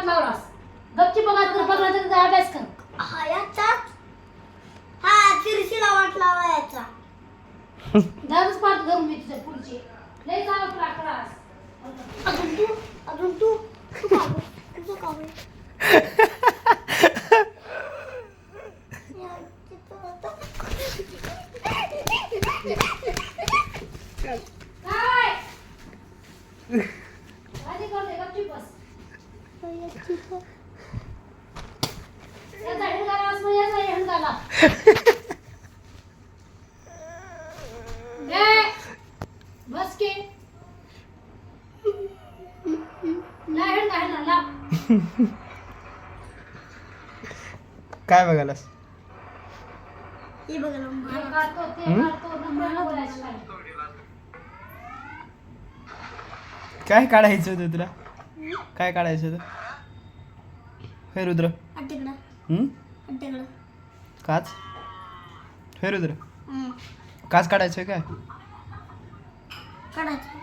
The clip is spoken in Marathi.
हात लावलास गपची बघा तर बघला तर अभ्यास कर हा याचा हा तिरशीला वाट लावायचा दारूच पाठ घेऊन मी तुझ्या पुढची लय चालू क्लास अजून तू तुझं काम काय आधी करते गपची बस याचा हिंगाला असं याचा हिंगाला बस के ला हिंगा हिंगा ला काय बघायलास हे बघा ना हे काढतो ते काढतो नंबर बोलायचं काय काढायचं होतं तुला काय काढायचं होतं हे रुद्र अट्टेकडं काच हे रुद्र काच काढायचं काय काढायचं